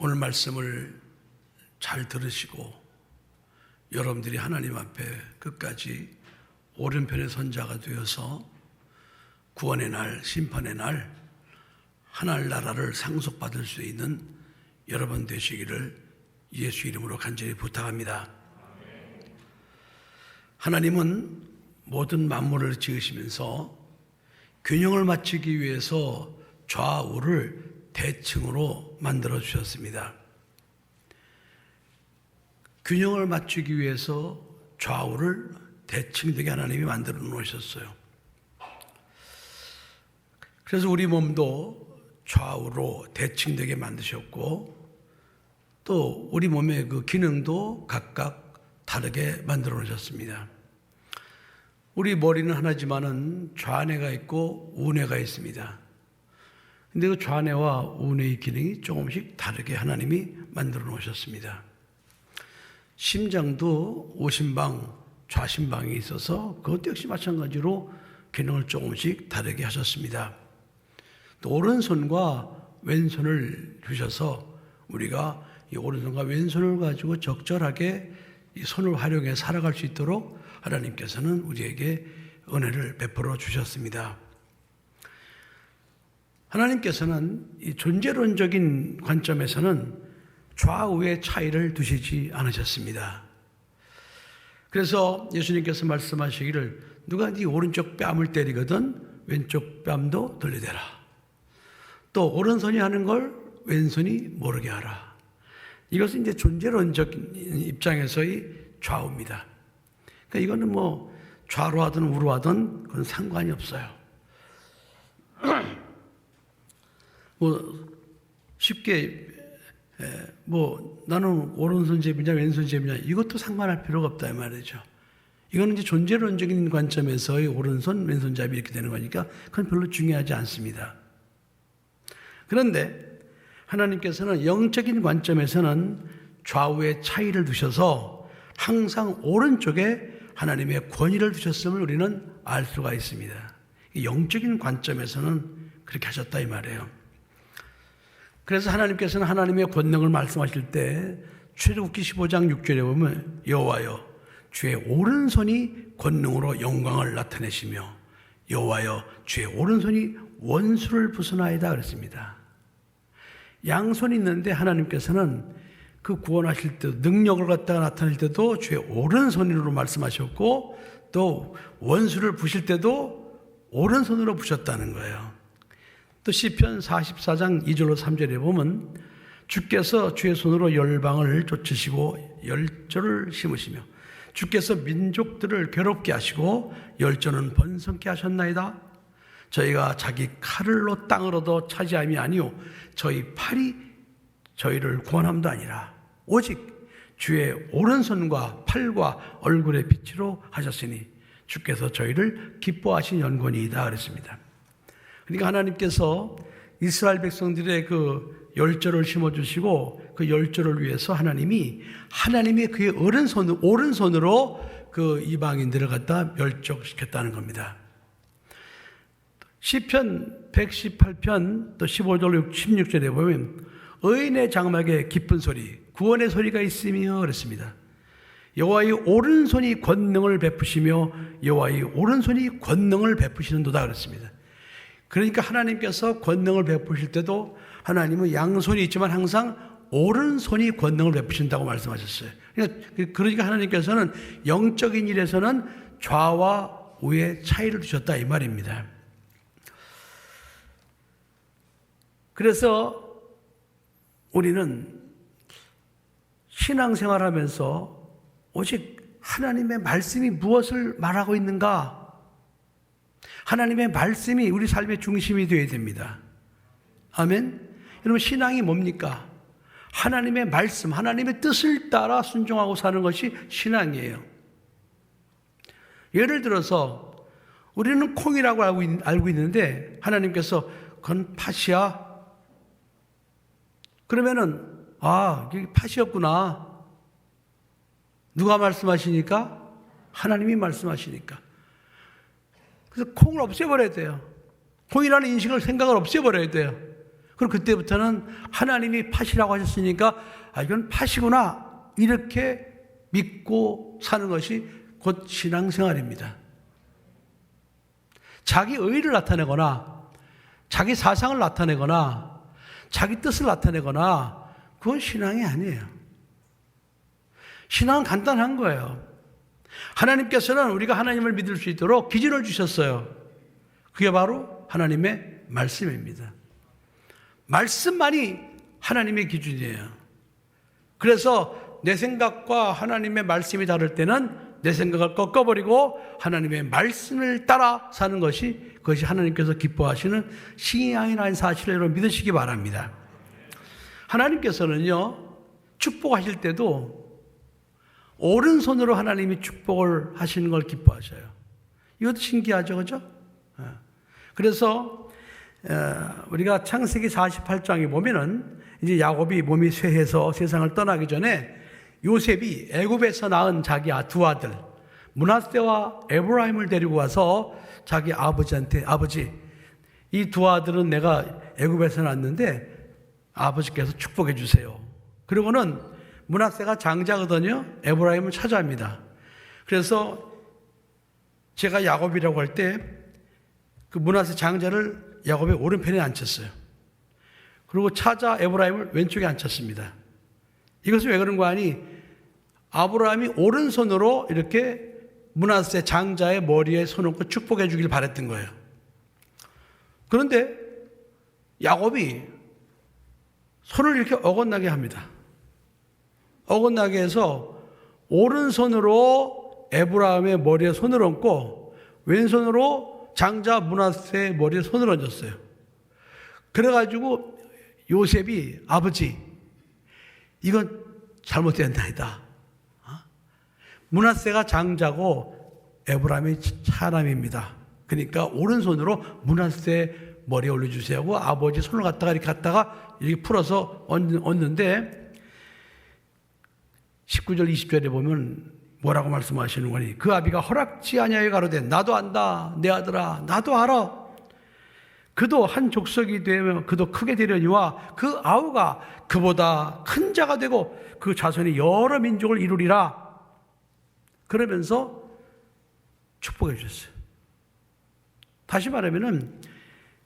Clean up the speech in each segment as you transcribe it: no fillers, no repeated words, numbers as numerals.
오늘 말씀을 잘 들으시고 여러분들이 하나님 앞에 끝까지 오른편의 선자가 되어서 구원의 날, 심판의 날 하늘 나라를 상속받을 수 있는 여러분 되시기를 예수 이름으로 간절히 부탁합니다. 하나님은 모든 만물을 지으시면서 균형을 맞추기 위해서 좌우를 대칭으로 만들어 주셨습니다. 균형을 맞추기 위해서 좌우를 대칭되게 하나님이 만들어 놓으셨어요. 그래서 우리 몸도 좌우로 대칭되게 만드셨고 또 우리 몸의 그 기능도 각각 다르게 만들어 놓으셨습니다. 우리 머리는 하나지만은 좌뇌가 있고 우뇌가 있습니다. 근데 그 좌뇌와 우뇌의 기능이 조금씩 다르게 하나님이 만들어 놓으셨습니다. 심장도 우심방, 좌심방이 있어서 그것도 역시 마찬가지로 기능을 조금씩 다르게 하셨습니다. 또 오른손과 왼손을 주셔서 우리가 이 오른손과 왼손을 가지고 적절하게 이 손을 활용해 살아갈 수 있도록 하나님께서는 우리에게 은혜를 베풀어 주셨습니다. 하나님께서는 이 존재론적인 관점에서는 좌우의 차이를 두시지 않으셨습니다. 그래서 예수님께서 말씀하시기를 누가 네 오른쪽 뺨을 때리거든 왼쪽 뺨도 돌려대라. 또 오른손이 하는 걸 왼손이 모르게 하라. 이것은 이제 존재론적인 입장에서의 좌우입니다. 그러니까 이거는 뭐 좌로 하든 우로 하든 그건 상관이 없어요. 뭐 쉽게 뭐 나는 오른손 제비냐 왼손 제비냐 이것도 상관할 필요가 없다 이 말이죠. 이거는 이제 존재론적인 관점에서의 오른손 왼손 잡이 이렇게 되는 거니까 그건 별로 중요하지 않습니다. 그런데 하나님께서는 영적인 관점에서는 좌우의 차이를 두셔서 항상 오른쪽에 하나님의 권위를 두셨음을 우리는 알 수가 있습니다. 영적인 관점에서는 그렇게 하셨다 이 말이에요. 그래서 하나님께서는 하나님의 권능을 말씀하실 때 출애굽기 15장 6절에 보면 여호와여 주의 오른손이 권능으로 영광을 나타내시며 여호와여 주의 오른손이 원수를 부수나이다 그랬습니다. 양손이 있는데 하나님께서는 그 구원하실 때 능력을 갖다가 나타낼 때도 주의 오른손으로 말씀하셨고 또 원수를 부실 때도 오른손으로 부셨다는 거예요. 또 시편 44장 2절로 3절에 보면 주께서 주의 손으로 열방을 쫓으시고 열조를 심으시며 주께서 민족들을 괴롭게 하시고 열조는 번성케 하셨나이다. 저희가 자기 칼을로 땅을 얻어 차지함이 아니요 저희 팔이 저희를 구원함도 아니라 오직 주의 오른손과 팔과 얼굴의 빛으로 하셨으니 주께서 저희를 기뻐하신 연고니이다 그랬습니다. 그러니까 하나님께서 이스라엘 백성들의 그 열조를 심어주시고 그 열조를 위해서 하나님이 하나님의 그의 오른손으로 그 이방인들을 갖다 멸족시켰다는 겁니다. 시편 118편 또 15절 16절에 보면 의인의 장막에 기쁜 소리 구원의 소리가 있으며 그랬습니다. 여호와의 오른손이 권능을 베푸시며 여호와의 오른손이 권능을 베푸시는도다 그랬습니다. 그러니까 하나님께서 권능을 베푸실 때도 하나님은 양손이 있지만 항상 오른손이 권능을 베푸신다고 말씀하셨어요. 그러니까 하나님께서는 영적인 일에서는 좌와 우의 차이를 두셨다 이 말입니다. 그래서 우리는 신앙생활하면서 오직 하나님의 말씀이 무엇을 말하고 있는가? 하나님의 말씀이 우리 삶의 중심이 되어야 됩니다. 아멘. 여러분 신앙이 뭡니까? 하나님의 말씀, 하나님의 뜻을 따라 순종하고 사는 것이 신앙이에요. 예를 들어서 우리는 콩이라고 알고 있는데 하나님께서 그건 팥이야. 그러면은 이게 팥이었구나. 누가 말씀하시니까? 하나님이 말씀하시니까. 그래서 콩을 없애버려야 돼요. 콩이라는 인식을 생각을 없애버려야 돼요. 그럼 그때부터는 하나님이 팥이라고 하셨으니까 이건 팥이구나 이렇게 믿고 사는 것이 곧 신앙생활입니다. 자기 의의를 나타내거나 자기 사상을 나타내거나 자기 뜻을 나타내거나 그건 신앙이 아니에요. 신앙은 간단한 거예요. 하나님께서는 우리가 하나님을 믿을 수 있도록 기준을 주셨어요. 그게 바로 하나님의 말씀입니다. 말씀만이 하나님의 기준이에요. 그래서 내 생각과 하나님의 말씀이 다를 때는 내 생각을 꺾어버리고 하나님의 말씀을 따라 사는 것이 그것이 하나님께서 기뻐하시는 신앙이라는 사실을 여러분 믿으시기 바랍니다. 하나님께서는요 축복하실 때도 오른손으로 하나님이 축복을 하시는 걸 기뻐하셔요. 이것도 신기하죠, 그죠? 그래서 우리가 창세기 48장에 보면은 이제 야곱이 몸이 쇠해서 세상을 떠나기 전에 요셉이 애굽에서 낳은 자기 두 아들 므낫세와 에브라임을 데리고 와서 자기 아버지한테 아버지 이 두 아들은 내가 애굽에서 낳았는데 아버지께서 축복해 주세요. 그리고는 므낫세가 장자거든요. 에브라임을 차지합니다. 그래서 제가 야곱이라고 할 때 그 므낫세 장자를 야곱의 오른편에 앉혔어요. 그리고 차자 에브라임을 왼쪽에 앉혔습니다. 이것은 왜 그런 거 아니? 아브라함이 오른손으로 이렇게 므낫세 장자의 머리에 손을 얹고 축복해 주길 바랬던 거예요. 그런데 야곱이 손을 이렇게 어긋나게 합니다. 어긋나게 해서 오른손으로 에브라임의 머리에 손을 얹고 왼손으로 장자 므낫세의 머리에 손을 얹었어요. 그래가지고 요셉이 아버지 이건 잘못된다이다. 므낫세가 장자고 에브라임이 차남입니다. 그러니까 오른손으로 므낫세 머리에 올려주세요 하고 아버지 손을 갖다가 이렇게 풀어서 얹는데 19절 20절에 보면 뭐라고 말씀하시는 거니? 그 아비가 허락지 아니하여 가로되 나도 안다 내 아들아 나도 알아. 그도 한 족속이 되면 그도 크게 되려니와 그 아우가 그보다 큰 자가 되고 그 자손이 여러 민족을 이루리라. 그러면서 축복해 주셨어요. 다시 말하면은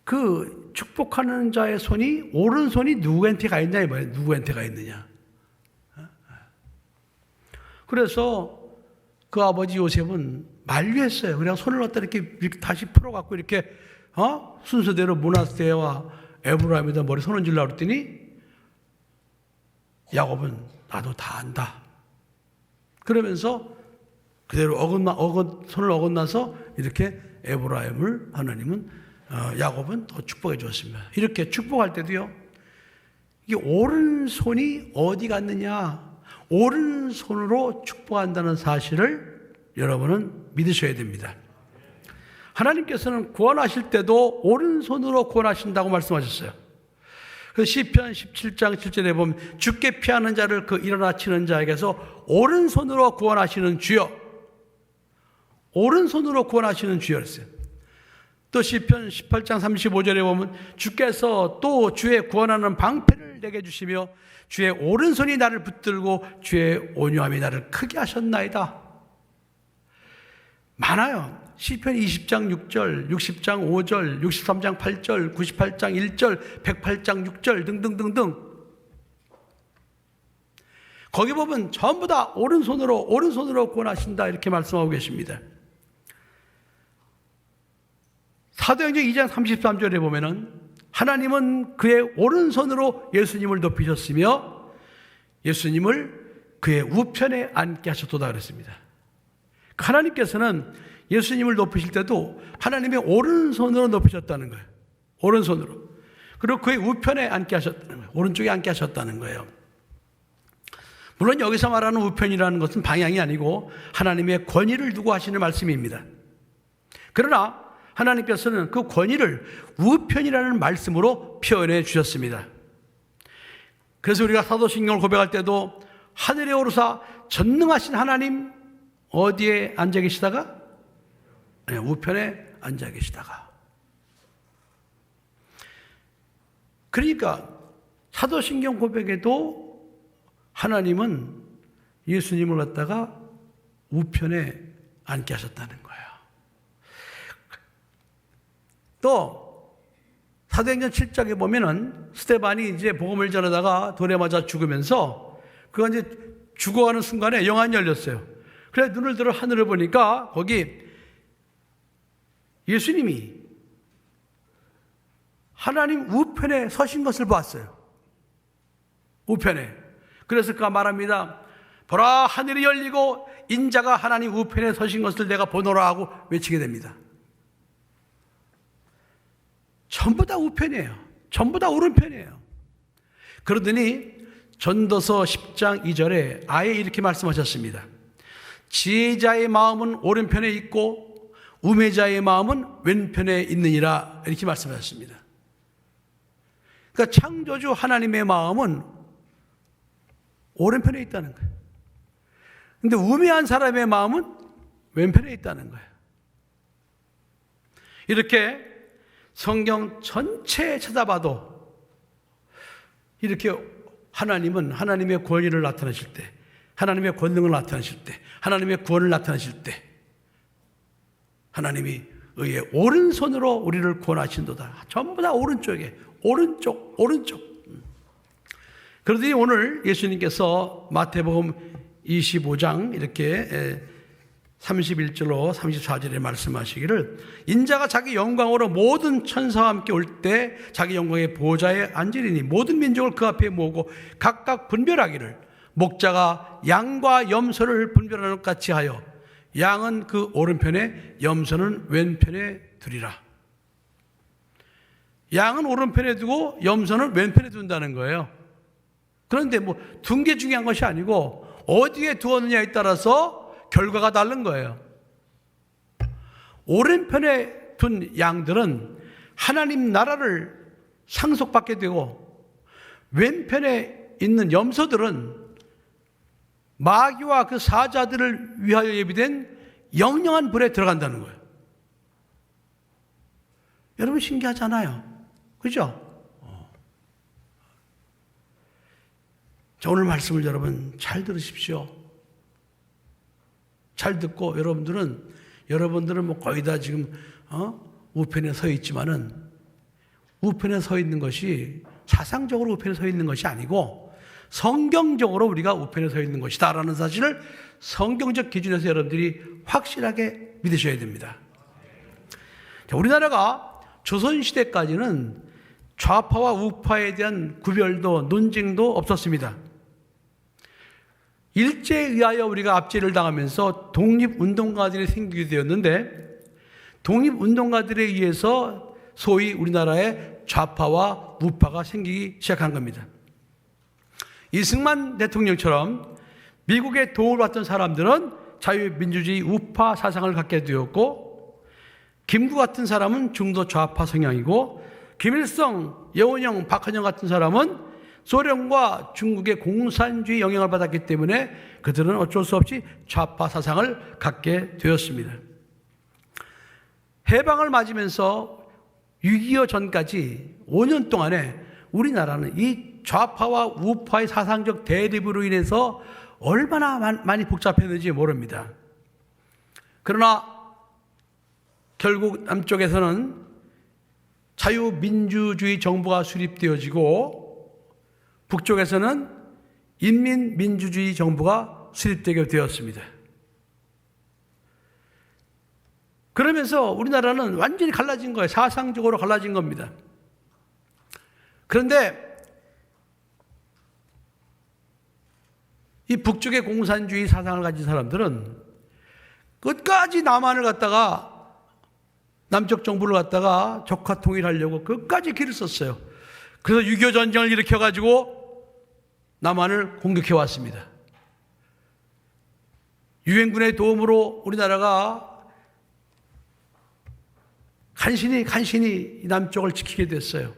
그 축복하는 자의 손이 오른손이 누구한테 가 있냐 이 말이에요. 누구한테 가 있느냐. 그래서 그 아버지 요셉은 만류했어요. 그냥 손을 갖다 이렇게 다시 풀어갖고 이렇게 순서대로 므낫세와 에브라임에다 머리 손 얹으려고 그랬더니 야곱은 나도 다 안다. 그러면서 그대로 손을 어긋나서 이렇게 에브라임을 하나님은 야곱은 더 축복해 주었습니다. 이렇게 축복할 때도요. 이게 오른손이 어디 갔느냐? 오른손으로 축복한다는 사실을 여러분은 믿으셔야 됩니다. 하나님께서는 구원하실 때도 오른손으로 구원하신다고 말씀하셨어요. 그 시편 17장 7절에 보면 주께 피하는 자를 그 일어나 치는 자에게서 오른손으로 구원하시는 주여, 오른손으로 구원하시는 주여 그랬어요. 또 시편 18장 35절에 보면 주께서 또 주의 구원하는 방패를 내게 주시며 주의 오른손이 나를 붙들고 주의 온유함이 나를 크게 하셨나이다. 많아요. 시편 20장 6절, 60장 5절, 63장 8절, 98장 1절, 108장 6절 등등등등. 거기 보면 전부 다 오른손으로 구원하신다 이렇게 말씀하고 계십니다. 사도행전 2장 33절에 보면은 하나님은 그의 오른손으로 예수님을 높이셨으며 예수님을 그의 우편에 앉게 하셨도다 그랬습니다. 하나님께서는 예수님을 높이실 때도 하나님의 오른손으로 높이셨다는 거예요. 오른손으로. 그리고 그의 우편에 앉게 하셨다는 거예요. 오른쪽에 앉게 하셨다는 거예요. 물론 여기서 말하는 우편이라는 것은 방향이 아니고 하나님의 권위를 두고 하시는 말씀입니다. 그러나 하나님께서는 그 권위를 우편이라는 말씀으로 표현해 주셨습니다. 그래서 우리가 사도신경을 고백할 때도 하늘에 오르사 전능하신 하나님 어디에 앉아 계시다가? 우편에 앉아 계시다가. 그러니까 사도신경 고백에도 하나님은 예수님을 갖다가 우편에 앉게 하셨다는 거예요. 또 사도행전 7장에 보면은 스데반이 이제 복음을 전하다가 돌에 맞아 죽으면서 그가 이제 죽어가는 순간에 영안이 열렸어요. 그래 눈을 들어 하늘을 보니까 거기 예수님이 하나님 우편에 서신 것을 봤어요. 우편에. 그래서 그가 말합니다. 보라, 하늘이 열리고 인자가 하나님 우편에 서신 것을 내가 보노라 하고 외치게 됩니다. 전부 다 우편이에요. 전부 다 오른편이에요. 그러더니 전도서 10장 2절에 아예 이렇게 말씀하셨습니다. 지혜자의 마음은 오른편에 있고 우매자의 마음은 왼편에 있느니라, 이렇게 말씀하셨습니다. 그러니까 창조주 하나님의 마음은 오른편에 있다는 거예요. 근데 우매한 사람의 마음은 왼편에 있다는 거예요. 이렇게 성경 전체에 찾아봐도 이렇게 하나님은 하나님의 권위를 나타내실 때, 하나님의 권능을 나타내실 때, 하나님의 구원을 나타내실 때 하나님이 의의 오른손으로 우리를 구원하신도다. 전부 다 오른쪽에, 오른쪽. 그러더니 오늘 예수님께서 마태복음 25장 이렇게 31절로 34절에 말씀하시기를 인자가 자기 영광으로 모든 천사와 함께 올 때 자기 영광의 보좌에 앉으리니 모든 민족을 그 앞에 모으고 각각 분별하기를 목자가 양과 염소를 분별하는 것 같이 하여 양은 그 오른편에 염소는 왼편에 두리라. 양은 오른편에 두고 염소는 왼편에 둔다는 거예요. 그런데 뭐 둔 게 중요한 것이 아니고 어디에 두었느냐에 따라서 결과가 다른 거예요. 오른편에 둔 양들은 하나님 나라를 상속받게 되고 왼편에 있는 염소들은 마귀와 그 사자들을 위하여 예비된 영영한 불에 들어간다는 거예요. 여러분 신기하잖아요. 그죠? 자, 오늘 말씀을 여러분 잘 들으십시오. 잘 듣고 여러분들은 뭐 거의 다 지금 우편에 서 있지만은 우편에 서 있는 것이 사상적으로 우편에 서 있는 것이 아니고 성경적으로 우리가 우편에 서 있는 것이다라는 사실을 성경적 기준에서 여러분들이 확실하게 믿으셔야 됩니다. 자, 우리나라가 조선시대까지는 좌파와 우파에 대한 구별도 논쟁도 없었습니다. 일제에 의하여 우리가 압제를 당하면서 독립운동가들이 생기게 되었는데 독립운동가들에 의해서 소위 우리나라에 좌파와 우파가 생기기 시작한 겁니다. 이승만 대통령처럼 미국의 도움을 받던 사람들은 자유민주주의 우파 사상을 갖게 되었고 김구 같은 사람은 중도 좌파 성향이고 김일성, 여운형, 박헌영 같은 사람은 소련과 중국의 공산주의 영향을 받았기 때문에 그들은 어쩔 수 없이 좌파 사상을 갖게 되었습니다. 해방을 맞으면서 6.25 전까지 5년 동안에 우리나라는 이 좌파와 우파의 사상적 대립으로 인해서 얼마나 많이 복잡했는지 모릅니다. 그러나 결국 남쪽에서는 자유민주주의 정부가 수립되어지고 북쪽에서는 인민민주주의 정부가 수립되게 되었습니다. 그러면서 우리나라는 완전히 갈라진 거예요. 사상적으로 갈라진 겁니다. 그런데 이 북쪽의 공산주의 사상을 가진 사람들은 끝까지 남한을 갖다가 남쪽 정부를 갖다가 적화 통일하려고 끝까지 길을 썼어요. 그래서 6.25 전쟁을 일으켜가지고 남한을 공격해 왔습니다. 유엔군의 도움으로 우리나라가 간신히 남쪽을 지키게 됐어요.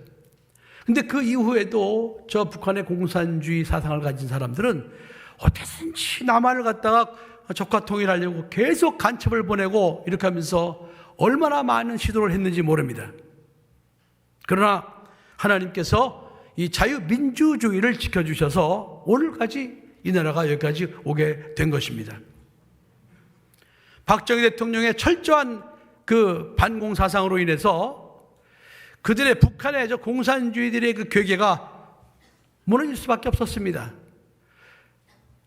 근데 그 이후에도 저 북한의 공산주의 사상을 가진 사람들은 어떻게든지 남한을 갖다가 적화 통일하려고 계속 간첩을 보내고 이렇게 하면서 얼마나 많은 시도를 했는지 모릅니다. 그러나 하나님께서 이 자유민주주의를 지켜주셔서 오늘까지 이 나라가 여기까지 오게 된 것입니다. 박정희 대통령의 철저한 그 반공사상으로 인해서 그들의 북한의 저 공산주의들의 그 괴계가 무너질 수밖에 없었습니다.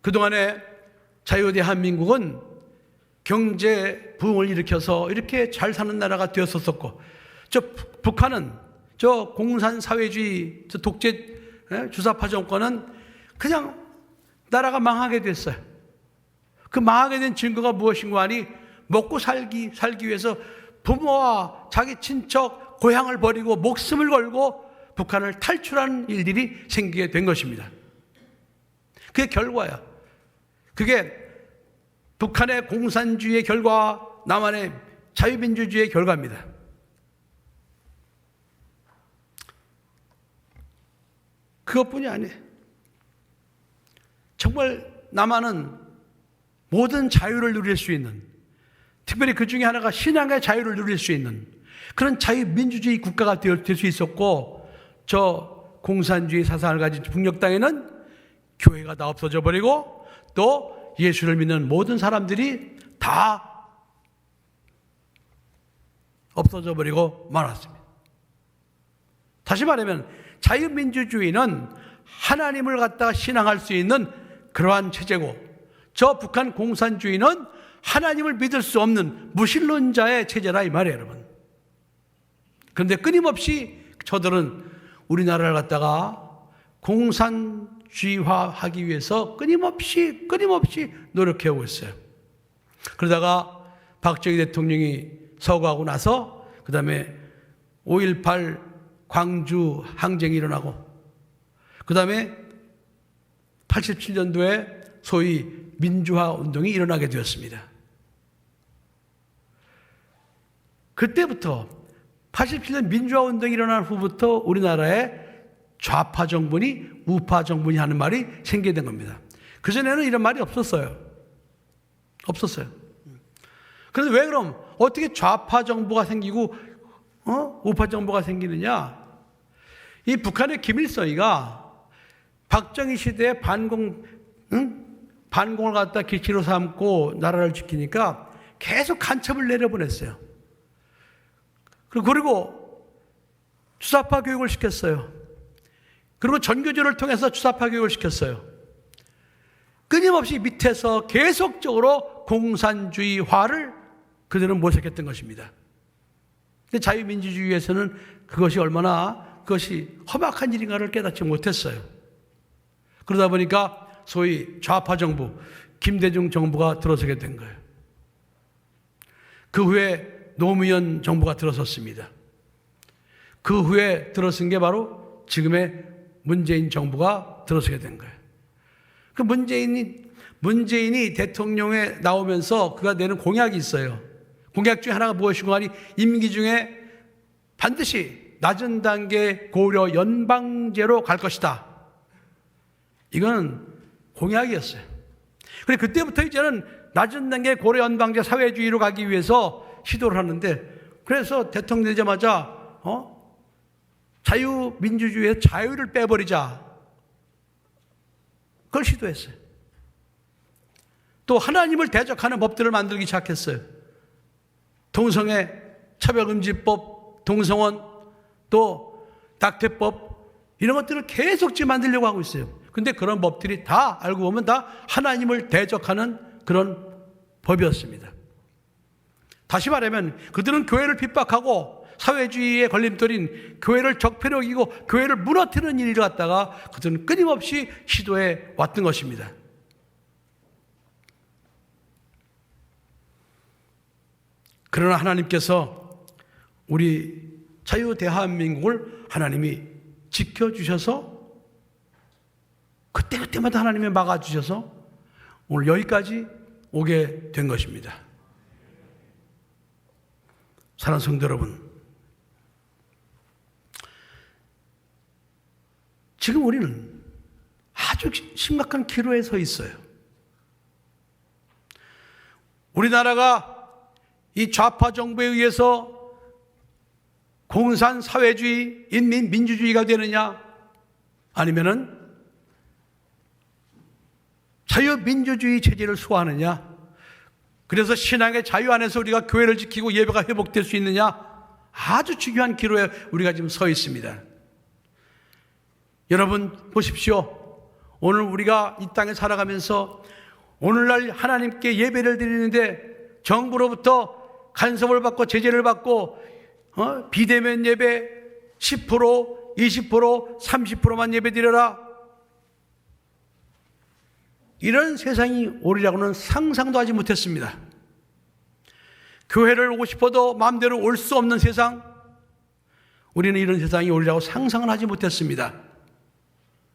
그동안에 자유대한민국은 경제 부흥을 일으켜서 이렇게 잘 사는 나라가 되었었고, 저 북한은 저 공산사회주의, 저 독재 주사파 정권은 그냥 나라가 망하게 됐어요. 그 망하게 된 증거가 무엇인가 하니 먹고 살기 위해서 부모와 자기 친척, 고향을 버리고 목숨을 걸고 북한을 탈출하는 일들이 생기게 된 것입니다. 그게 결과야. 그게 북한의 공산주의의 결과, 남한의 자유민주주의의 결과입니다. 그것뿐이 아니에요. 정말 남한은 모든 자유를 누릴 수 있는, 특별히 그 중에 하나가 신앙의 자유를 누릴 수 있는 그런 자유민주주의 국가가 될 수 있었고, 저 공산주의 사상을 가진 북녘 땅에는 교회가 다 없어져 버리고 또 예수를 믿는 모든 사람들이 다 없어져 버리고 말았습니다. 다시 말하면 자유민주주의는 하나님을 갖다가 신앙할 수 있는 그러한 체제고, 저 북한 공산주의는 하나님을 믿을 수 없는 무신론자의 체제라 이 말이에요, 여러분. 그런데 끊임없이 저들은 우리나라를 갖다가 공산주의화하기 위해서 끊임없이 노력해오고 있어요. 그러다가 박정희 대통령이 서거하고 나서 그 다음에 5.18 광주 항쟁이 일어나고, 그 다음에 87년도에 소위 민주화 운동이 일어나게 되었습니다. 그때부터 87년 민주화 운동이 일어난 후부터 우리나라에 좌파 정부니 우파 정부니 하는 말이 생기게 된 겁니다. 그전에는 이런 말이 없었어요. 그런데 왜 그럼 어떻게 좌파 정부가 생기고 우파 정부가 생기느냐? 이 북한의 김일성이가 박정희 시대에 반공을 갖다 기치로 삼고 나라를 지키니까 계속 간첩을 내려보냈어요. 그리고 주사파 교육을 시켰어요. 그리고 전교조를 통해서 주사파 교육을 시켰어요. 끊임없이 밑에서 계속적으로 공산주의화를 그들은 모색했던 것입니다. 근데 자유민주주의에서는 그것이 얼마나 그것이 험악한 일인가를 깨닫지 못했어요. 그러다 보니까 소위 좌파 정부, 김대중 정부가 들어서게 된 거예요. 그 후에 노무현 정부가 들어섰습니다. 그 후에 들어선 게 바로 지금의 문재인 정부가 들어서게 된 거예요. 그 문재인이 대통령에 나오면서 그가 내는 공약이 있어요. 공약 중에 하나가 무엇이고 하니 임기 중에 반드시 낮은 단계 고려 연방제로 갈 것이다. 이거는 공약이었어요. 그래서 그때부터 이제는 낮은 단계 고려 연방제 사회주의로 가기 위해서 시도를 하는데, 그래서 대통령 되자마자 자유민주주의에서 자유를 빼버리자, 그걸 시도했어요. 또 하나님을 대적하는 법들을 만들기 시작했어요. 동성애 차별금지법, 동성원, 또 낙태법, 이런 것들을 계속 지금 만들려고 하고 있어요. 근데 그런 법들이 다 알고 보면 다 하나님을 대적하는 그런 법이었습니다. 다시 말하면 그들은 교회를 핍박하고 사회주의의 걸림돌인 교회를 적폐로 여기고 교회를 무너뜨리는 일을 갖다가 그들은 끊임없이 시도해 왔던 것입니다. 그러나 하나님께서 우리 자유대한민국을 하나님이 지켜주셔서 그때마다 하나님이 막아주셔서 오늘 여기까지 오게 된 것입니다. 사랑하는 성도 여러분, 지금 우리는 아주 심각한 기로에 서 있어요. 우리나라가 이 좌파 정부에 의해서 공산 사회주의, 인민 민주주의가 되느냐, 아니면은 자유민주주의 체제를 수호하느냐? 그래서 신앙의 자유 안에서 우리가 교회를 지키고 예배가 회복될 수 있느냐? 아주 중요한 기로에 우리가 지금 서 있습니다. 여러분 보십시오. 오늘 우리가 이 땅에 살아가면서 오늘날 하나님께 예배를 드리는데 정부로부터 간섭을 받고 제재를 받고 비대면 예배 10%, 20%, 30%만 예배 드려라. 이런 세상이 오리라고는 상상도 하지 못했습니다. 교회를 오고 싶어도 마음대로 올 수 없는 세상, 우리는 이런 세상이 오리라고 상상을 하지 못했습니다.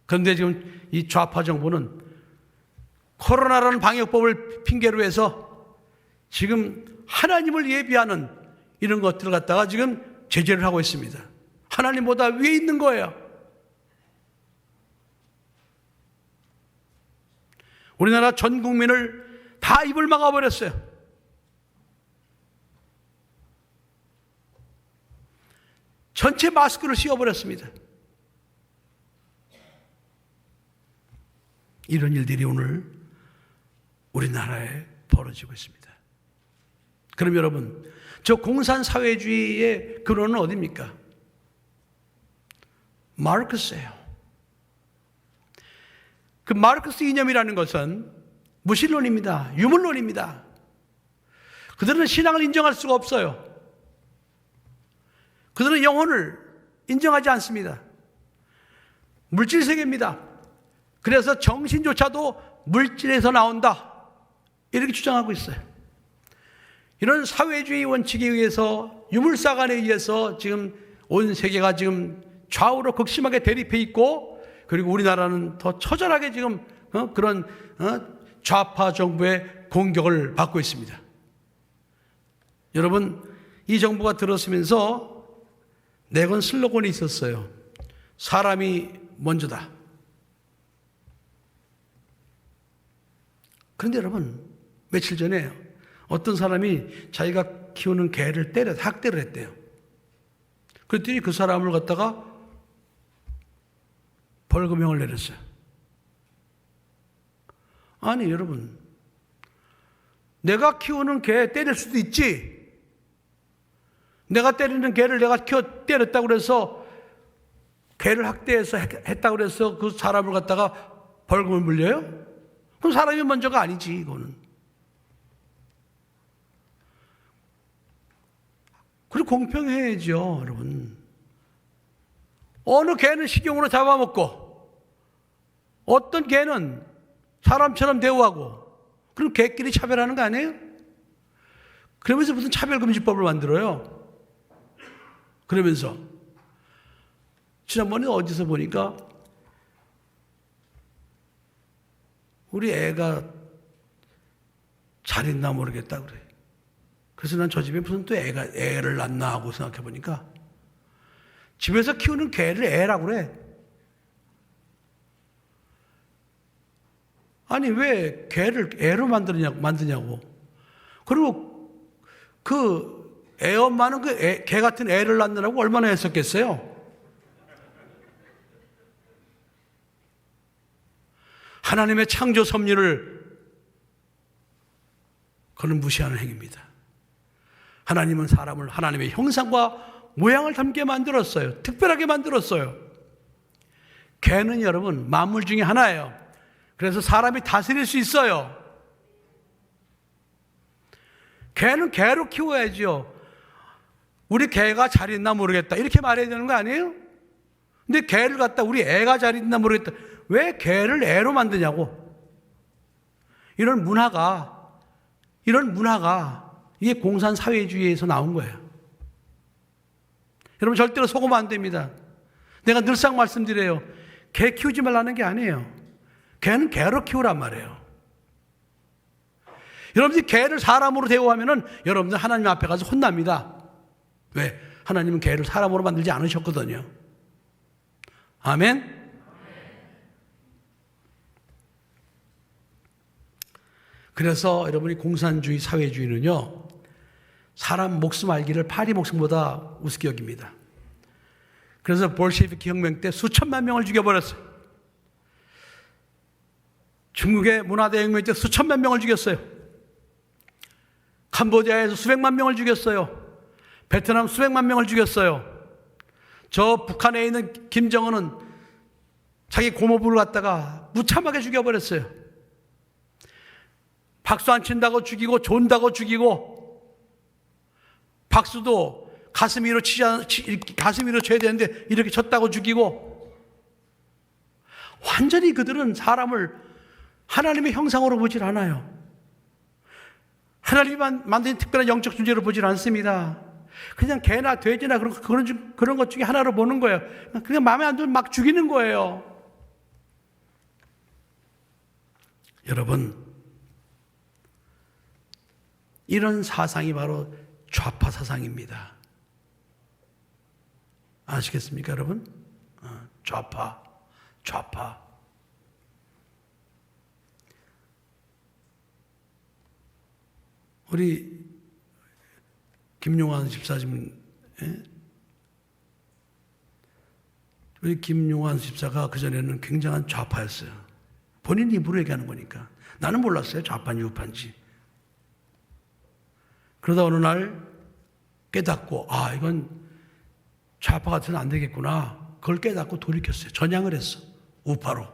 그런데 지금 이 좌파 정부는 코로나라는 방역법을 핑계로 해서 지금 하나님을 예비하는 이런 것들을 갖다가 지금 제재를 하고 있습니다. 하나님보다 위에 있는 거예요. 우리나라 전 국민을 다 입을 막아버렸어요. 전체 마스크를 씌워버렸습니다. 이런 일들이 오늘 우리나라에 벌어지고 있습니다. 그럼 여러분, 저 공산사회주의의 근원은 어디입니까? 마르크스예요. 그 마르크스 이념이라는 것은 무신론입니다. 유물론입니다. 그들은 신앙을 인정할 수가 없어요. 그들은 영혼을 인정하지 않습니다. 물질세계입니다. 그래서 정신조차도 물질에서 나온다, 이렇게 주장하고 있어요. 이런 사회주의 원칙에 의해서, 유물사관에 의해서 지금 온 세계가 지금 좌우로 극심하게 대립해 있고, 그리고 우리나라는 더 처절하게 지금 그런 좌파 정부의 공격을 받고 있습니다. 여러분, 이 정부가 들어서면서 내건 슬로건이 있었어요. 사람이 먼저다. 그런데 여러분, 며칠 전에 어떤 사람이 자기가 키우는 개를 학대를 했대요. 그랬더니 그 사람을 갖다가 벌금형을 내렸어요. 아니 여러분, 내가 키우는 개 때릴 수도 있지. 내가 때리는 개를 내가 때렸다고 그래서 개를 학대해서 했다고 그래서 그 사람을 갖다가 벌금을 물려요? 그럼 사람이 먼저가 아니지, 이거는. 그리고 공평해야죠, 여러분. 어느 개는 식용으로 잡아먹고 어떤 개는 사람처럼 대우하고, 그럼 개끼리 차별하는 거 아니에요? 그러면서 무슨 차별금지법을 만들어요? 그러면서 지난번에 어디서 보니까 우리 애가 잘 있나 모르겠다 그래. 그래서 난 저 집에 무슨 또 애를 낳나 하고 생각해 보니까 집에서 키우는 개를 애라고 그래. 아니 왜 개를 애로 만드냐고. 그리고 그 애 엄마는 그 개 같은 애를 낳느라고 얼마나 애썼겠어요? 하나님의 창조 섭리를 그는 무시하는 행위입니다. 하나님은 사람을 하나님의 형상과 모양을 담게 만들었어요. 특별하게 만들었어요. 개는 여러분 만물 중에 하나예요. 그래서 사람이 다스릴 수 있어요. 개는 개로 키워야죠. 우리 개가 잘 있나 모르겠다, 이렇게 말해야 되는 거 아니에요? 근데 개를 갖다 우리 애가 잘 있나 모르겠다, 왜 개를 애로 만드냐고. 이런 문화가 이게 공산사회주의에서 나온 거예요. 여러분 절대로 속으면 안 됩니다. 내가 늘상 말씀드려요. 개 키우지 말라는 게 아니에요. 개는 개로 키우란 말이에요. 여러분들이 개를 사람으로 대우하면은 여러분들 하나님 앞에 가서 혼납니다. 왜? 하나님은 개를 사람으로 만들지 않으셨거든요. 아멘? 그래서 여러분이 공산주의 사회주의는요, 사람 목숨 알기를 파리 목숨보다 우습게 여깁니다. 그래서 볼셰비키 혁명 때 수천만 명을 죽여버렸어요. 중국의 문화대혁명 때 수천만 명을 죽였어요. 캄보디아에서 수백만 명을 죽였어요. 베트남 수백만 명을 죽였어요. 저 북한에 있는 김정은은 자기 고모부를 갖다가 무참하게 죽여버렸어요. 박수 안 친다고 죽이고 존다고 죽이고, 박수도 가슴 위로 쳐야 되는데 이렇게 쳤다고 죽이고, 완전히 그들은 사람을 하나님의 형상으로 보질 않아요. 하나님이 만든 특별한 영적 존재로 보질 않습니다. 그냥 개나 돼지나 그런 것 중에 하나로 보는 거예요. 그냥 마음에 안 들면 막 죽이는 거예요. 여러분, 이런 사상이 바로 좌파 사상입니다. 아시겠습니까, 여러분? 좌파. 우리 김용환 집사님, 우리 김용환 집사가 그전에는 굉장한 좌파였어요. 본인 입으로 얘기하는 거니까. 나는 몰랐어요, 좌파인지 우파인지. 그러다 어느 날 깨닫고, 이건 좌파 같으면 안 되겠구나. 그걸 깨닫고 돌이켰어요. 전향을 했어. 우파로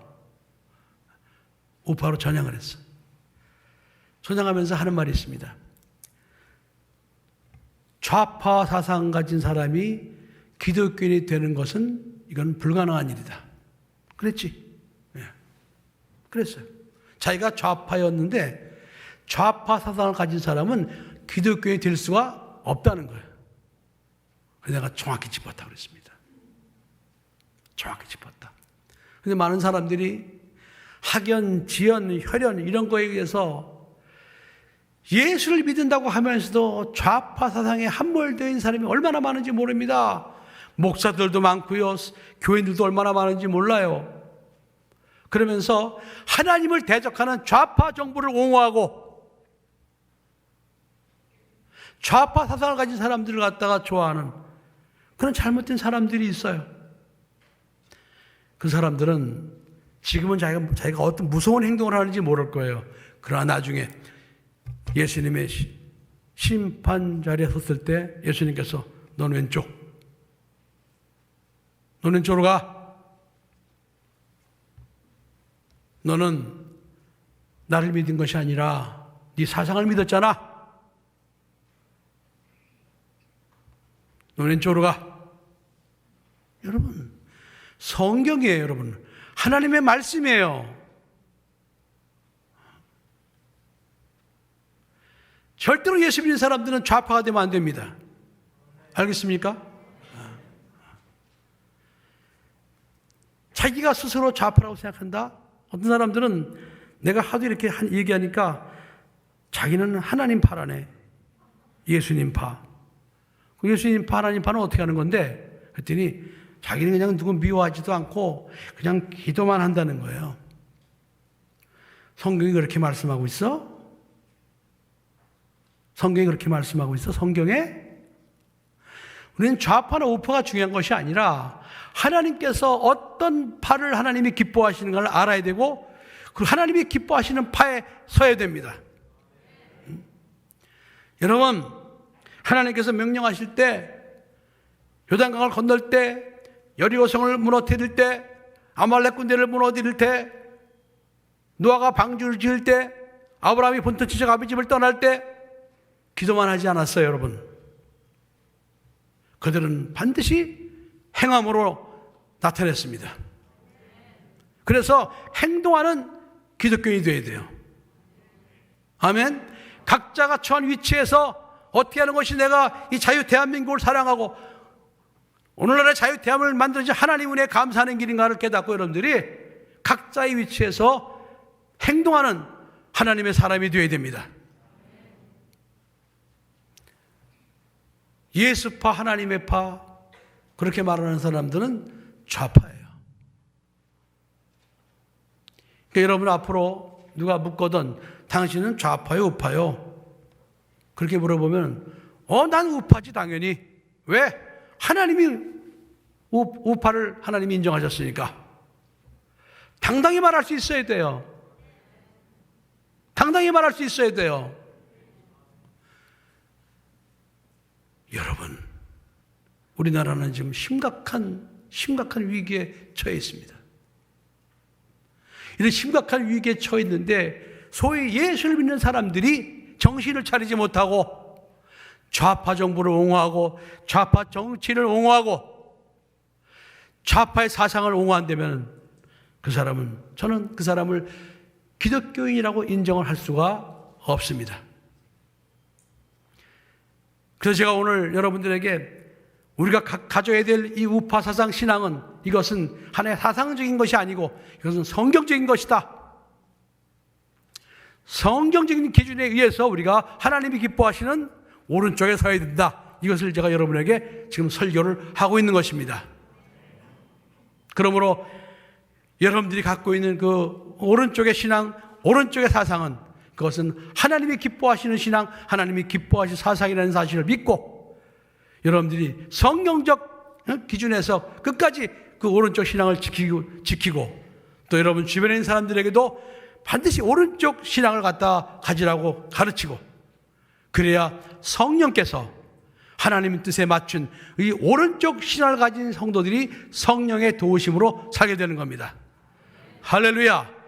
전향을 했어. 전향하면서 하는 말이 있습니다. 좌파 사상 가진 사람이 기독교인이 되는 것은 이건 불가능한 일이다. 그랬지. 그랬어요. 자기가 좌파였는데 좌파 사상을 가진 사람은 기독교인이 될 수가 없다는 거예요. 그래서 내가 정확히 짚었다 그랬습니다. 정확히 짚었다. 근데 많은 사람들이 학연, 지연, 혈연 이런 거에 의해서 예수를 믿는다고 하면서도 좌파 사상에 함몰되어 있는 사람이 얼마나 많은지 모릅니다. 목사들도 많고요. 교인들도 얼마나 많은지 몰라요. 그러면서 하나님을 대적하는 좌파 정부를 옹호하고 좌파 사상을 가진 사람들을 갖다가 좋아하는 그런 잘못된 사람들이 있어요. 그 사람들은 지금은 자기가 어떤 무서운 행동을 하는지 모를 거예요. 그러나 나중에 예수님의 심판 자리에 섰을 때 예수님께서 너는 왼쪽으로 가. 너는 나를 믿은 것이 아니라 네 사상을 믿었잖아. 너는 왼쪽으로 가. 여러분, 성경이에요, 여러분. 하나님의 말씀이에요. 절대로 예수 믿는 사람들은 좌파가 되면 안 됩니다. 알겠습니까? 자기가 스스로 좌파라고 생각한다? 어떤 사람들은 내가 하도 이렇게 얘기하니까 자기는 하나님 파라네. 예수님 파. 예수님 파, 하나님 파는 어떻게 하는 건데? 그랬더니 자기는 그냥 누구 미워하지도 않고 그냥 기도만 한다는 거예요. 성경이 그렇게 말씀하고 있어? 성경이 그렇게 말씀하고 있어? 성경에? 우리는 좌파나 우파가 중요한 것이 아니라 하나님께서 어떤 파를 하나님이 기뻐하시는 걸 알아야 되고 그 하나님이 기뻐하시는 파에 서야 됩니다. 여러분, 하나님께서 명령하실 때 요단강을 건널 때 여리고성을 무너뜨릴 때 아말렉 군대를 무너뜨릴 때 노아가 방주를 지을 때 아브라함이 본토 지적 아비 집을 떠날 때 기도만 하지 않았어요, 여러분. 그들은 반드시 행함으로 나타냈습니다. 그래서 행동하는 기독교인이 되어야 돼요. 아멘. 각자가 처한 위치에서 어떻게 하는 것이 내가 이 자유 대한민국을 사랑하고 오늘날의 자유 대한민국을 만들어진 하나님 은혜에 감사하는 길인가를 깨닫고 여러분들이 각자의 위치에서 행동하는 하나님의 사람이 되어야 됩니다. 예수파, 하나님의 파 그렇게 말하는 사람들은 좌파예요. 그러니까 여러분 앞으로 누가 묻거든 당신은 좌파요 우파요? 그렇게 물어보면 난 우파지 당연히. 왜? 하나님이 우파를 하나님이 인정하셨으니까. 당당히 말할 수 있어야 돼요. 당당히 말할 수 있어야 돼요. 여러분, 우리나라는 지금 심각한 위기에 처해 있습니다. 이런 심각한 위기에 처해 있는데 소위 예수를 믿는 사람들이 정신을 차리지 못하고 좌파 정부를 옹호하고 좌파 정치를 옹호하고 좌파의 사상을 옹호한다면 저는 그 사람을 기독교인이라고 인정을 할 수가 없습니다. 그래서 제가 오늘 여러분들에게 우리가 가져야 될 이 우파 사상 신앙은 이것은 하나의 사상적인 것이 아니고 이것은 성경적인 것이다. 성경적인 기준에 의해서 우리가 하나님이 기뻐하시는 오른쪽에 서야 된다. 이것을 제가 여러분에게 지금 설교를 하고 있는 것입니다. 그러므로 여러분들이 갖고 있는 그 오른쪽의 신앙, 오른쪽의 사상은 그것은 하나님이 기뻐하시는 신앙, 하나님이 기뻐하시는 사상이라는 사실을 믿고 여러분들이 성경적 기준에서 끝까지 그 오른쪽 신앙을 지키고 또 여러분 주변에 있는 사람들에게도 반드시 오른쪽 신앙을 갖다 가지라고 가르치고 그래야 성령께서 하나님의 뜻에 맞춘 이 오른쪽 신앙을 가진 성도들이 성령의 도우심으로 살게 되는 겁니다. 할렐루야!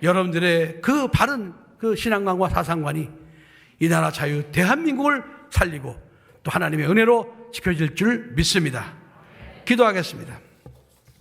여러분들의 그 바른 그 신앙관과 사상관이 이 나라 자유 대한민국을 살리고 또 하나님의 은혜로 지켜질 줄 믿습니다. 기도하겠습니다.